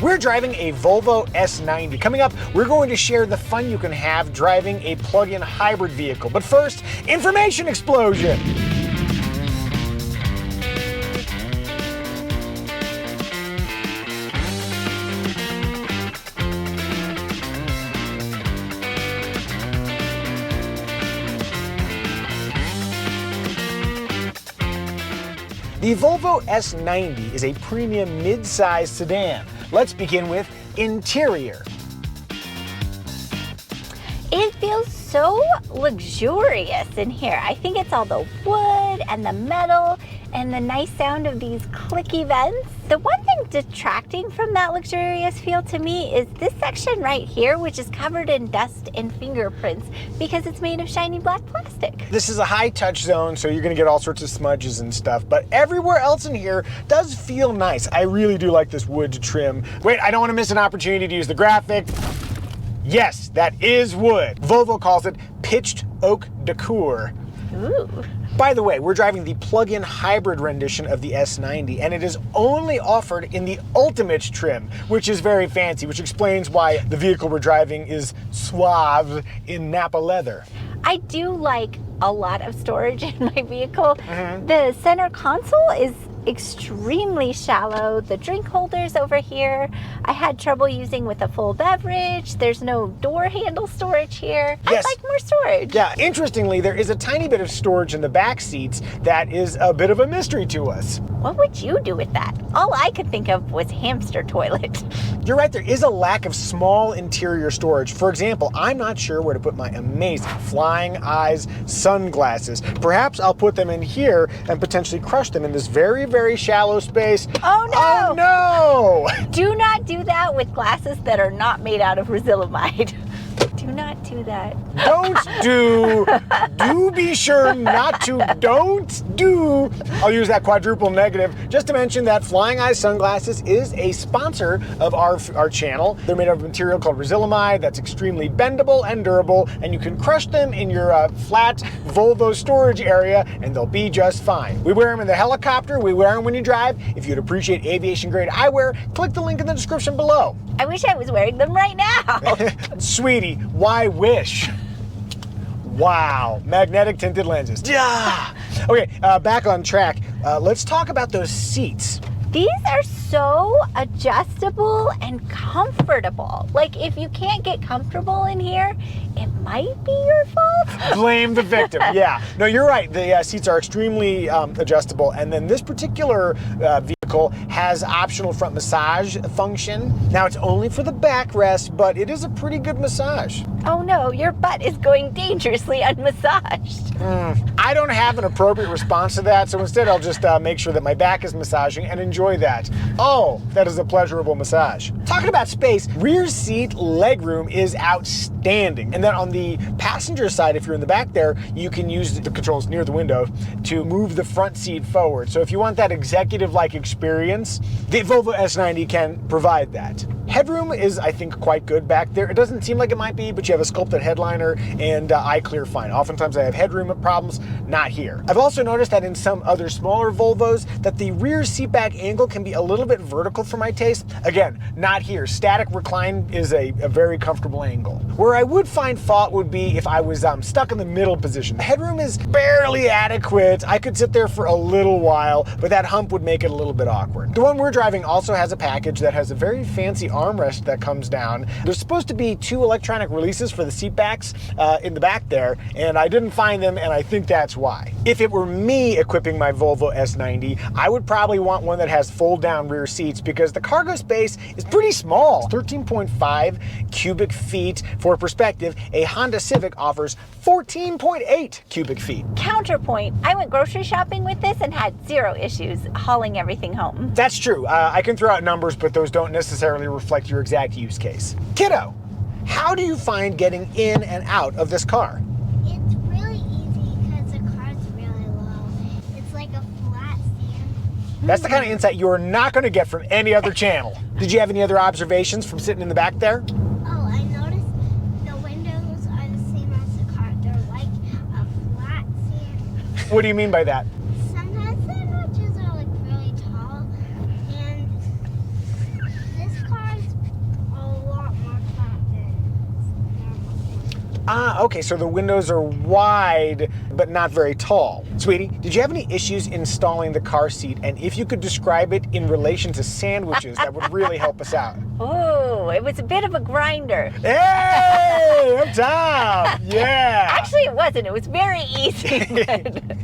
We're driving a Volvo S90. Coming up, we're going to share the fun you can have driving a plug-in hybrid vehicle. But first, information explosion. The Volvo S90 is a premium mid-size sedan. Let's begin with interior. It feels so luxurious in here. I think it's all the wood and the metal and the nice sound of these clicky vents. The one thing detracting from that luxurious feel to me is this section right here, which is covered in dust and fingerprints because it's made of shiny black plastic. This is a high touch zone, so you're gonna get all sorts of smudges and stuff, but everywhere else in here does feel nice. I really do like this wood trim. Wait, I don't wanna miss an opportunity to use the graphic. Yes, that is wood. Volvo calls it pitched oak decor. Ooh. By the way, we're driving the plug-in hybrid rendition of the S90, and it is only offered in the Ultimate trim, which is very fancy, which explains why the vehicle we're driving is suave in Napa leather. I do like a lot of storage in my vehicle. The center console is extremely shallow. The drink holders over here, I had trouble using with a full beverage. There's no door handle storage here. Yes. I'd like more storage. Yeah, interestingly, there is a tiny bit of storage in the back seats that is a bit of a mystery to us. What would you do with that? All I could think of was hamster toilet. You're right, there is a lack of small interior storage. For example, I'm not sure where to put my amazing flying eyes sunglasses. Perhaps I'll put them in here and potentially crush them in this very, very shallow space. Oh no! Oh no! Do not do that with glasses that are not made out of resilamide. Do not do that. Do be sure not to, don't do. I'll use that quadruple negative just to mention that Flying Eyes Sunglasses is a sponsor of our channel. They're made of a material called resilamide that's extremely bendable and durable, and you can crush them in your flat Volvo storage area and they'll be just fine. We wear them in the helicopter, we wear them when you drive. If you'd appreciate aviation grade eyewear, click the link in the description below. I wish I was wearing them right now. Sweetie, why wish? Wow, magnetic tinted lenses. Yeah. Okay, back on track. Let's talk about those seats. These are so adjustable and comfortable. Like, if you can't get comfortable in here, it might be your fault. Blame the victim. Yeah. No, you're right. The seats are extremely adjustable. And then this particular vehicle has optional front massage function. Now, it's only for the backrest, but it is a pretty good massage. Oh no, your butt is going dangerously unmassaged. I don't have an appropriate response to that, so instead I'll just make sure that my back is massaging and enjoy that. Oh, that is a pleasurable massage. Talking about space, rear seat legroom is outstanding. And then on the passenger side, if you're in the back there, you can use the controls near the window to move the front seat forward. So if you want that executive-like experience, the Volvo S90 can provide that. Headroom is, I think, quite good back there. It doesn't seem like it might be, but you have a sculpted headliner and eye clear fine. Oftentimes I have headroom problems, not here. I've also noticed that in some other smaller Volvos that the rear seat back angle can be a little bit vertical for my taste. Again, not here. Static recline is a very comfortable angle. Where I would find fault would be if I was stuck in the middle position. The headroom is barely adequate. I could sit there for a little while, but that hump would make it a little bit awkward. The one we're driving also has a package that has a very fancy armrest that comes down. There's supposed to be 2 electronic releases for the seat backs in the back there, and I didn't find them, and I think that's why. If it were me equipping my Volvo S90, I would probably want one that has fold down rear seats because the cargo space is pretty small. 13.5 cubic feet. For perspective, a Honda Civic offers 14.8 cubic feet. Counterpoint, I went grocery shopping with this and had 0 issues hauling everything home. That's true. I can throw out numbers, but those don't necessarily reflect your exact use case. Kiddo, how do you find getting in and out of this car? It's really easy because the car's really low. It's like a flat stand. That's the kind of insight you're not going to get from any other channel. Did you have any other observations from sitting in the back there? Oh, I noticed the windows are the same as the car. They're like a flat stand. What do you mean by that? Sometimes the notches are like really tall, and this car Ah, okay, so the windows are wide, but not very tall. Sweetie, did you have any issues installing the car seat? And if you could describe it in relation to sandwiches, that would really help us out. Oh, it was a bit of a grinder. Hey, up top, yeah. Actually, it wasn't. It was very easy.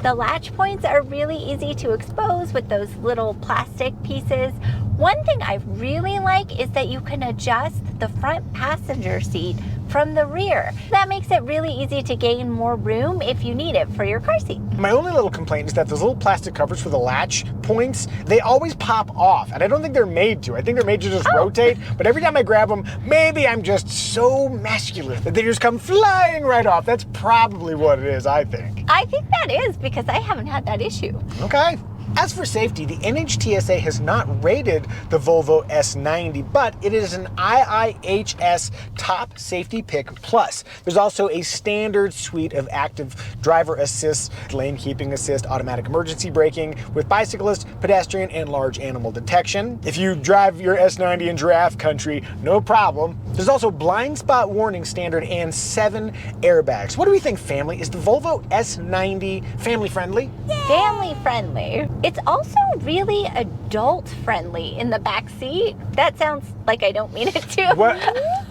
The latch points are really easy to expose with those little plastic pieces. One thing I really like is that you can adjust the front passenger seat from the rear. That makes it really easy to gain more room if you need it for your car seat. My only little complaint is that those little plastic covers for the latch points, they always pop off. And I don't think they're made to. I think they're made to just rotate. But every time I grab them, maybe I'm just so masculine that they just come flying right off. That's probably what it is, I think. I think that is because I haven't had that issue. Okay. As for safety, the NHTSA has not rated the Volvo S90, but it is an IIHS Top Safety Pick Plus. There's also a standard suite of active driver assist, lane keeping assist, automatic emergency braking with bicyclist, pedestrian, and large animal detection. If you drive your S90 in giraffe country, no problem. There's also blind spot warning standard and 7 airbags. What do we think, family? Is the Volvo S90 family friendly? Family friendly. It's also really adult friendly in the back seat. That sounds like I don't mean it to. What?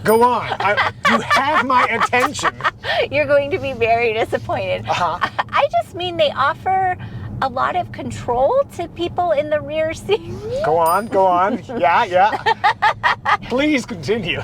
Go on. You have my attention. You're going to be very disappointed. I just mean they offer a lot of control to people in the rear seat. Go on, go on. Yeah. Please continue.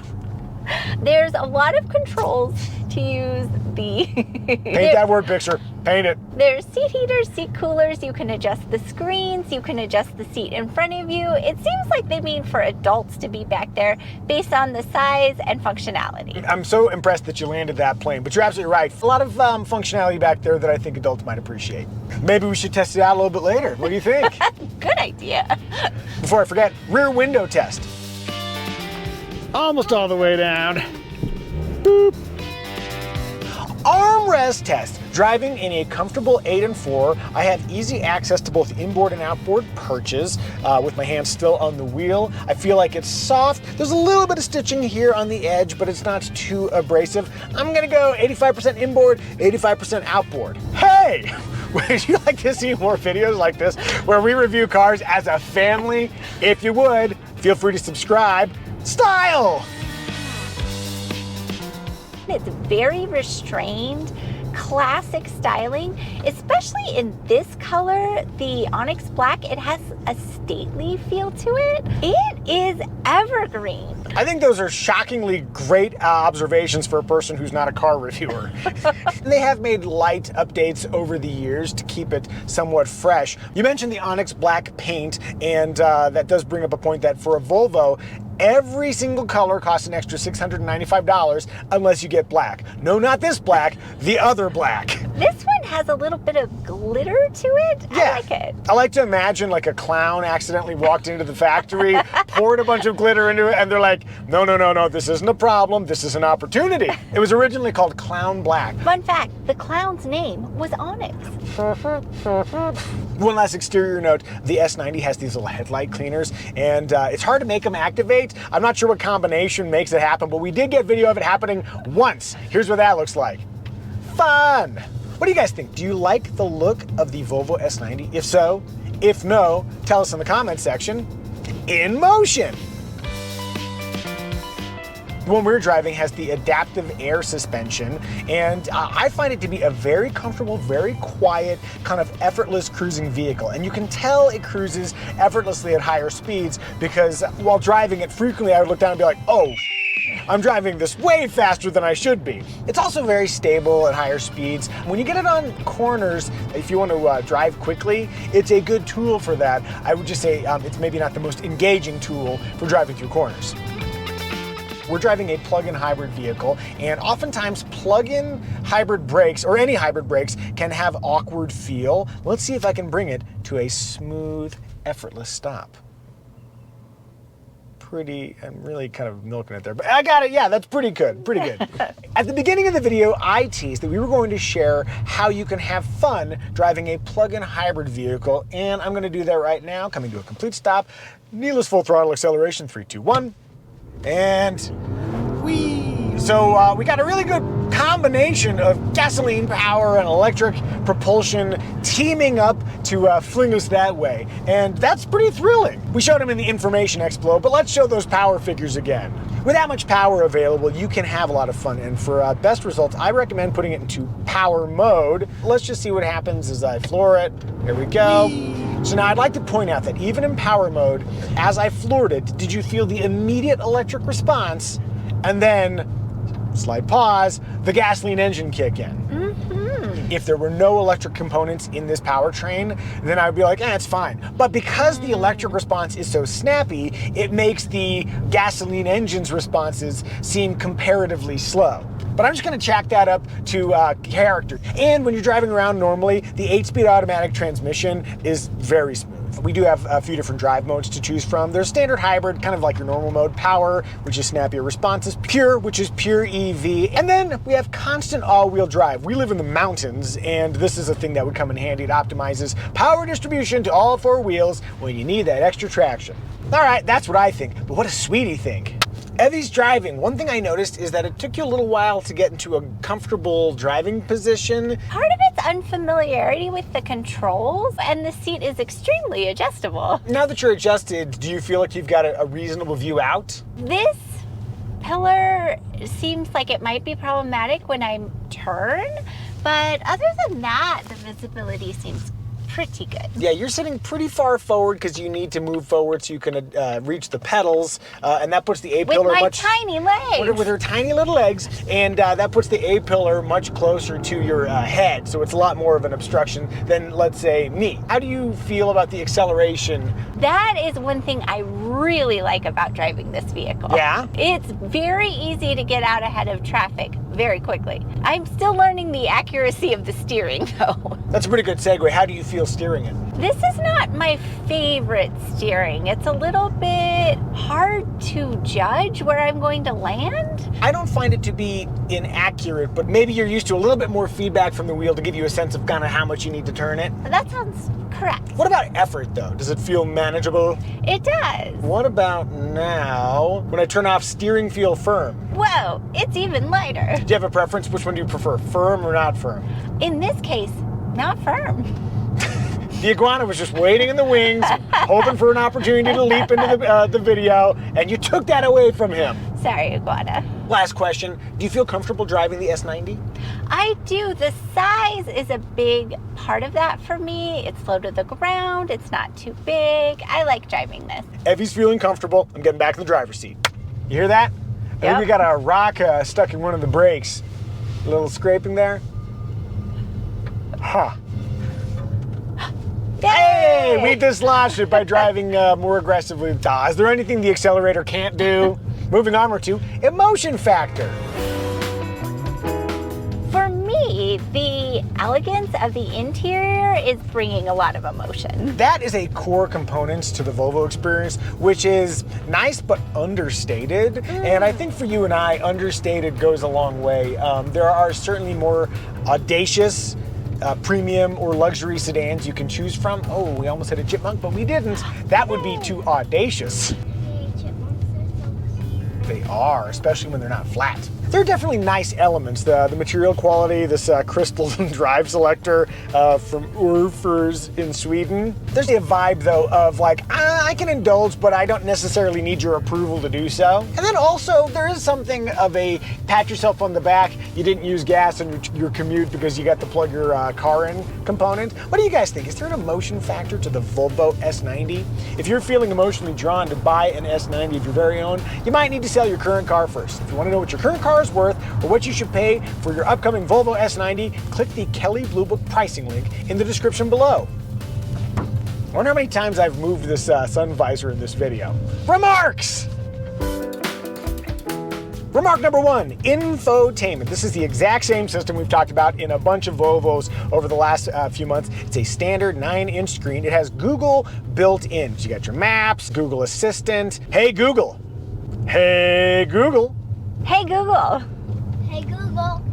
There's a lot of controls to use the... Paint that word picture. Paint it. There's seat heaters, seat coolers. You can adjust the screens. You can adjust the seat in front of you. It seems like they mean for adults to be back there based on the size and functionality. I'm so impressed that you landed that plane, but you're absolutely right. A lot of functionality back there that I think adults might appreciate. Maybe we should test it out a little bit later. What do you think? Good idea. Before I forget, rear window test. Almost all the way down. Boop. Armrest test. Driving in a comfortable 8 and 4, I have easy access to both inboard and outboard perches with my hands still on the wheel. I feel like it's soft. There's a little bit of stitching here on the edge, but it's not too abrasive. I'm gonna go 85% inboard, 85% outboard. Hey! Would you like to see more videos like this where we review cars as a family? If you would, feel free to subscribe. Style! It's very restrained, classic styling, especially in this color, the Onyx Black. It has a stately feel to it. It is evergreen. I think those are shockingly great observations for a person who's not a car reviewer. They have made light updates over the years to keep it somewhat fresh. You mentioned the Onyx Black paint, and that does bring up a point that for a Volvo, every single color costs an extra $695 unless you get black. No, not this black, the other black. This one has a little bit of glitter to it. Yeah. I like it. I like to imagine like a clown accidentally walked into the factory, poured a bunch of glitter into it, and they're like, no, this isn't a problem, this is an opportunity. It was originally called Clown Black. Fun fact, the clown's name was Onyx. One last exterior note, the S90 has these little headlight cleaners, and it's hard to make them activate. I'm not sure what combination makes it happen, but we did get video of it happening once. Here's what that looks like. Fun! What do you guys think? Do you like the look of the Volvo S90? If so, if no, tell us in the comment section. In motion! The one we're driving has the adaptive air suspension, and I find it to be a very comfortable, very quiet, kind of effortless cruising vehicle. And you can tell it cruises effortlessly at higher speeds because while driving it, frequently I would look down and be like, oh, I'm driving this way faster than I should be. It's also very stable at higher speeds. When you get it on corners, if you want to drive quickly, it's a good tool for that. I would just say it's maybe not the most engaging tool for driving through corners. We're driving a plug-in hybrid vehicle, and oftentimes plug-in hybrid brakes, or any hybrid brakes, can have awkward feel. Let's see if I can bring it to a smooth, effortless stop. I'm really kind of milking it there, but I got it. Yeah, that's pretty good, pretty good. At the beginning of the video, I teased that we were going to share how you can have fun driving a plug-in hybrid vehicle, and I'm gonna do that right now, coming to a complete stop. Needless full throttle acceleration, 3, 2, 1. And whee! So we got a really good combo combination of gasoline power and electric propulsion teaming up to fling us that way. And that's pretty thrilling. We showed them in the information expo, but let's show those power figures again. With that much power available, you can have a lot of fun. And for best results, I recommend putting it into power mode. Let's just see what happens as I floor it. Here we go. So now I'd like to point out that even in power mode, as I floored it, did you feel the immediate electric response? And then, slight pause, the gasoline engine kick in. If there were no electric components in this powertrain, then I'd be like, it's fine. But because the electric response is so snappy, it makes the gasoline engine's responses seem comparatively slow. But I'm just gonna chalk that up to character. And when you're driving around normally, the 8-speed automatic transmission is very smooth. We do have a few different drive modes to choose from. There's standard hybrid, kind of like your normal mode, power, which is snappier responses, pure, which is pure EV, and then we have constant all-wheel drive. We live in the mountains, and this is a thing that would come in handy. It optimizes power distribution to all 4 wheels when you need that extra traction. All right, that's what I think, but what does Sweetie think? Evie's driving. One thing I noticed is that it took you a little while to get into a comfortable driving position. Part of it's unfamiliarity with the controls, and the seat is extremely adjustable. Now that you're adjusted, do you feel like you've got a reasonable view out? This pillar seems like it might be problematic when I turn, but other than that, the visibility seems pretty good. Yeah, you're sitting pretty far forward because you need to move forward so you can reach the pedals, and that puts the A-pillar with my tiny legs. With her tiny little legs, and that puts the A-pillar much closer to your head, so it's a lot more of an obstruction than, let's say, me. How do you feel about the acceleration? That is one thing I really like about driving this vehicle. Yeah? It's very easy to get out ahead of traffic very quickly. I'm still learning the accuracy of the steering, though. That's a pretty good segue. How do you feel steering it? This is not my favorite steering. It's a little bit hard to judge where I'm going to land. I don't find it to be inaccurate, but maybe you're used to a little bit more feedback from the wheel to give you a sense of kind of how much you need to turn it. That sounds correct. What about effort, though? Does it feel manageable? It does. What about now, when I turn off steering feel firm? Whoa, it's even lighter. Do you have a preference? Which one do you prefer, firm or not firm? In this case, not firm. The iguana was just waiting in the wings, hoping for an opportunity to leap into the video, and you took that away from him. Sorry, iguana. Last question, do you feel comfortable driving the S90? I do. The size is a big part of that for me. It's low to the ground, it's not too big. I like driving this. Evie's feeling comfortable. I'm getting back in the driver's seat. You hear that? I think we got a rock stuck in one of the brakes. A little scraping there. Huh. Hey, we dislodged it by driving more aggressively. Is there anything the accelerator can't do? Moving on, we're to emotion factor. For me, the elegance of the interior is bringing a lot of emotion. That is a core component to the Volvo experience, which is nice but understated. And I think for you and I, understated goes a long way. There are certainly more audacious premium or luxury sedans you can choose from. Oh, we almost hit a chipmunk, but we didn't. That would be too audacious. They are, especially when they're not flat. There are definitely nice elements. The material quality, this crystal drive selector from Urfers in Sweden. There's a vibe though of like, I can indulge, but I don't necessarily need your approval to do so. And then also there is something of a pat yourself on the back. You didn't use gas in your commute because you got to plug your car in component. What do you guys think? Is there an emotion factor to the Volvo S90? If you're feeling emotionally drawn to buy an S90 of your very own, you might need to sell your current car first. If you want to know what your current car is worth or what you should pay for your upcoming Volvo S90, click the Kelley Blue Book pricing link in the description below. I wonder how many times I've moved this sun visor in this video. Remarks! Remark number 1, infotainment. This is the exact same system we've talked about in a bunch of Volvos over the last few months. It's a standard 9-inch screen. It has Google built in. So you got your maps, Google Assistant. Hey Google. Hey Google. Hey Google. Hey Google.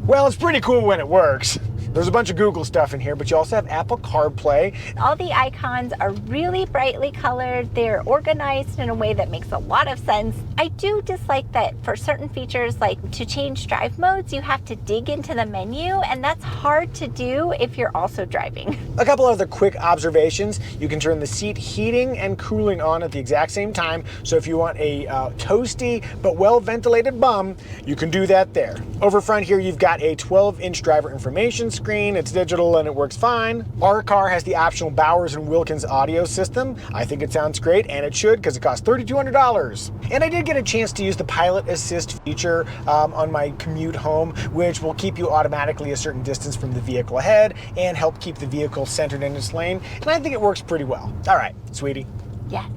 Well, it's pretty cool when it works. There's a bunch of Google stuff in here, but you also have Apple CarPlay. All the icons are really brightly colored. They're organized in a way that makes a lot of sense. I do dislike that for certain features, like to change drive modes, you have to dig into the menu, and that's hard to do if you're also driving. A couple other quick observations. You can turn the seat heating and cooling on at the exact same time. So if you want a toasty but well-ventilated bum, you can do that there. Over front here, you've got a 12-inch driver information screen. It's digital and it works fine. Our car has the optional Bowers & Wilkins audio system. I think it sounds great, and it should, because it costs $3,200. And I did get a chance to use the Pilot Assist feature on my commute home, which will keep you automatically a certain distance from the vehicle ahead and help keep the vehicle centered in its lane. And I think it works pretty well. All right, sweetie. Yes.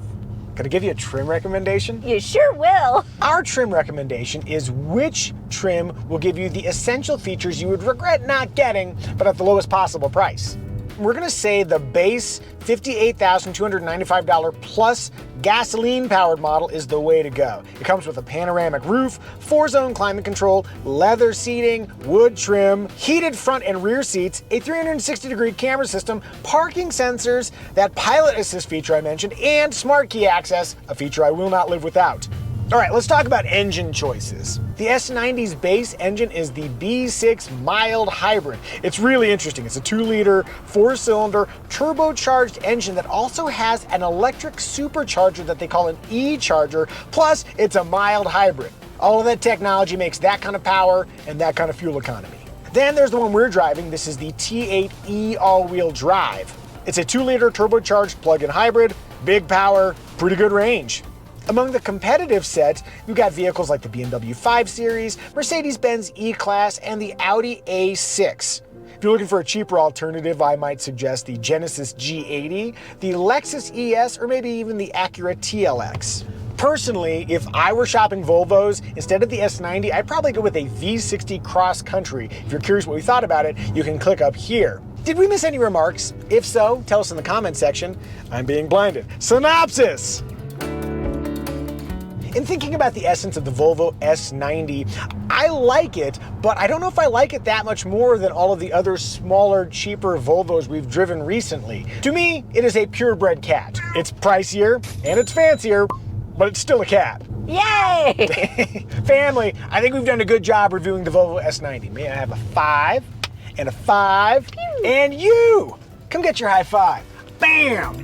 Can I give you a trim recommendation? You sure will. Our trim recommendation is which trim will give you the essential features you would regret not getting, but at the lowest possible price. We're gonna say the base $58,295 plus gasoline-powered model is the way to go. It comes with a panoramic roof, 4-zone climate control, leather seating, wood trim, heated front and rear seats, a 360-degree camera system, parking sensors, that Pilot Assist feature I mentioned, and smart key access, a feature I will not live without. All right, let's talk about engine choices. The S90's base engine is the B6 mild hybrid. It's really interesting. It's a 2-liter, 4-cylinder, turbocharged engine that also has an electric supercharger that they call an e-charger, plus it's a mild hybrid. All of that technology makes that kind of power and that kind of fuel economy. Then there's the one we're driving. This is the T8e all-wheel drive. It's a 2-liter turbocharged plug-in hybrid, big power, pretty good range. Among the competitive set, you've got vehicles like the BMW 5 Series, Mercedes-Benz E-Class, and the Audi A6. If you're looking for a cheaper alternative, I might suggest the Genesis G80, the Lexus ES, or maybe even the Acura TLX. Personally, if I were shopping Volvos, instead of the S90, I'd probably go with a V60 Cross Country. If you're curious what we thought about it, you can click up here. Did we miss any remarks? If so, tell us in the comment section. I'm being blinded. Synopsis! In thinking about the essence of the Volvo S90, I like it, but I don't know if I like it that much more than all of the other smaller, cheaper Volvos we've driven recently. To me, it is a purebred cat. It's pricier and it's fancier, but it's still a cat. Yay! Family, I think we've done a good job reviewing the Volvo S90. May I have a 5 and a 5? Pew. And you! Come get your high five. Bam!